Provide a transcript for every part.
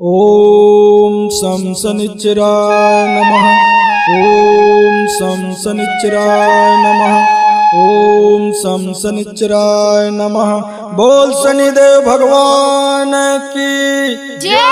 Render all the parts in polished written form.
ओम सं शनिश्चराय नमः। ओम सं शनिश्चराय नमः। ओम सं शनिश्चराय नमः। बोल शनिदेव भगवान की जय।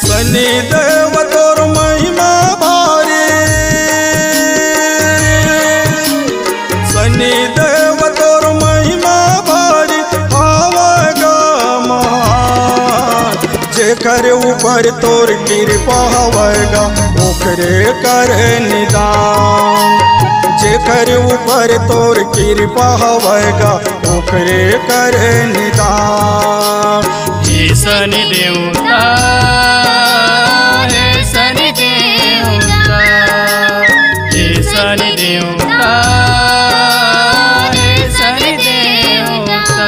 शनिदेव तोर महिमा भारी, शनिदेव तोर महिमा भारी आवेगा महान। जेकर ऊपर तोर कृपा होवेगा ओकरे करे निदान। जेकर ऊपर तोर कृपा होवेगा ओकरे करे निदान। हे शनि देवता, हे शनि देवता, हे शनि देवता, हे शनि देवता।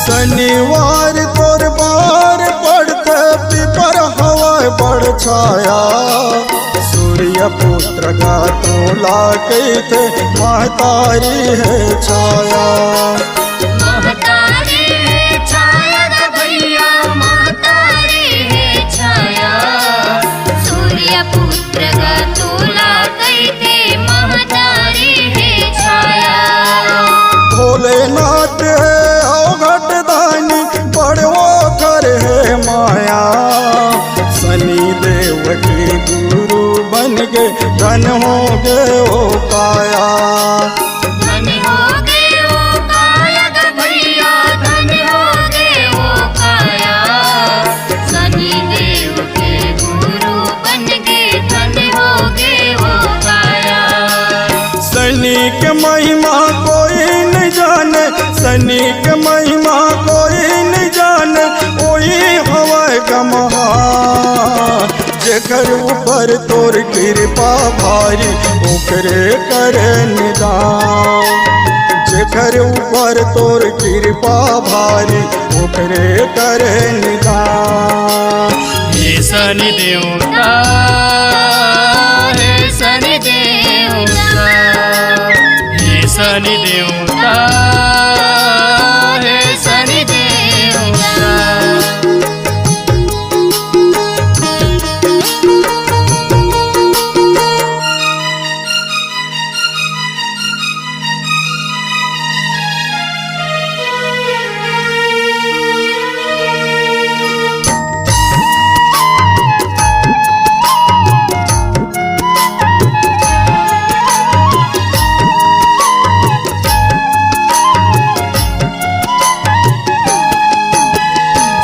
शनिवार तोर बार पड़ते पीपर हवा बड़ छाया। सूर्य पुत्र का तोला कहते महतारी है छाया। महतारी है छाया ग भैया, महतारी है छाया। सूर्य पुत्र ग तोला कहते महतारी है छाया। भोलेनाथ है अवघट दानी बड़ो कर है माया। शनि देव के गुरु बन के धन हो गए ओ काया। धन हो गए ओ काया ग भैया, धन हो गए ओ काया। शनि देव के गुरु बन गए, धन हो गए ओ काया। शनि के महिमा कोई नहीं जाने, शनि के महिमा कोई नहीं जाने, वही हवा का महान। जेकर ऊपर तोर कृपा भारी ओकरे करे निदान। जेकर ऊपर तोर कृपा भारी ओकरे करे निदान। हे शनि देवता, हे शनि देवता, हे शनि देवता, हे शनि देवता।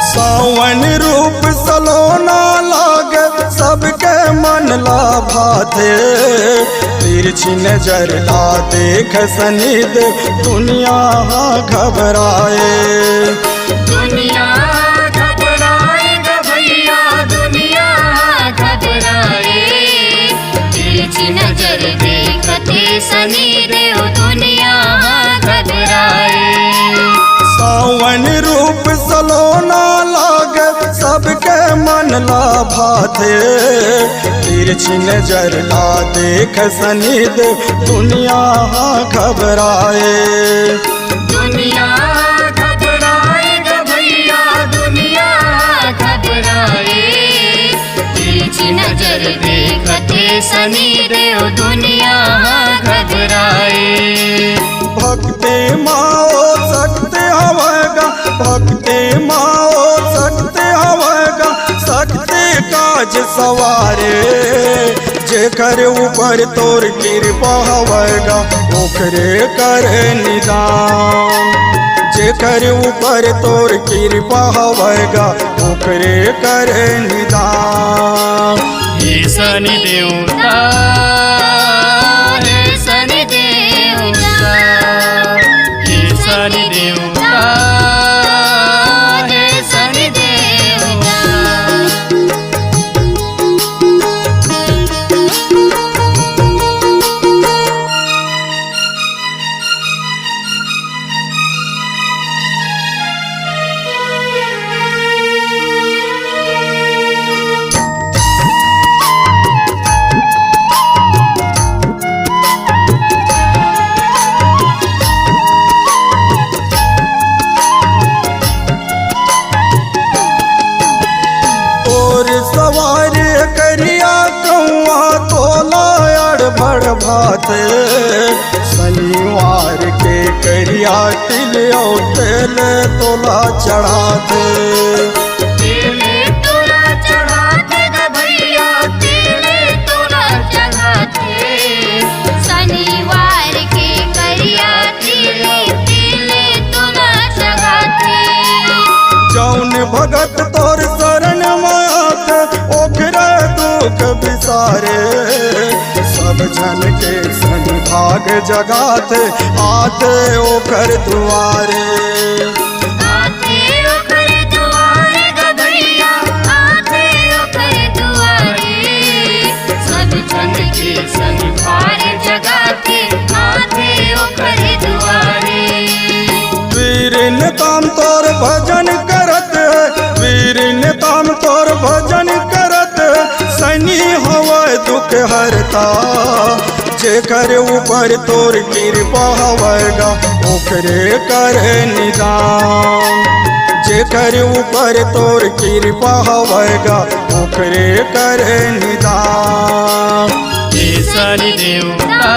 सावन रूप सलोना लागे सबके मन लाभा थे। तिरछी नजर ला देख शनिदेव दुनिया घबराए। दुनिया घबराए ग भैया, दुनिया घबराए। तिरछी नजर देखते शनि देव दुनिया घबराए। सावन रूप सलोना लागे सबके मन लाभा थे। तिरछी नजर ला देख शनिदेव दुनिया घबराए। दुनिया घबराए ग भैया, दुनिया घबराए। तिरछी नजर देखते शनि देव दुनिया घबराए। भक्ति माओ शक्ति हवा सवारे जेकर ऊपर तोर कृपा हवगा ओकरे करे निदान। जेकर ऊपर तोर कृपा हवगा ओकरे करे निदान। हे शनि देवता, हे शनि देवता, हे शनि देवता, हे शनि देवता। सवार करिया कौआ तोला अड़बड़ भात। शनिवार के करिया तिलियो तेल तोला चढ़ाते। तेले तोला चढ़ाते ग भैया, तेले तोला चढ़ाते। शनिवार के करिया तिले तेले तोला चढ़ाते। जौन भगत तोर शरण मात ओकरे दुख बिसारे। सब जन के संग भाग जगाते आते ओकर दुआरे। आते ओकर दुआरे ग भैया, आते ओकर दुआरे। सब जन के संग भाग जगाते आते ओकर दुआरे। वीर नेताम तोर भजन करत, वीर नेताम तोर भजन करत। शनि हवै दुख हरता जेकर ऊपर तोर कृपा हवगा ओकरे करे निदान। जेकर ऊपर तोर कृपा हवगा ओकरे करे निदान। हे शनि देवता,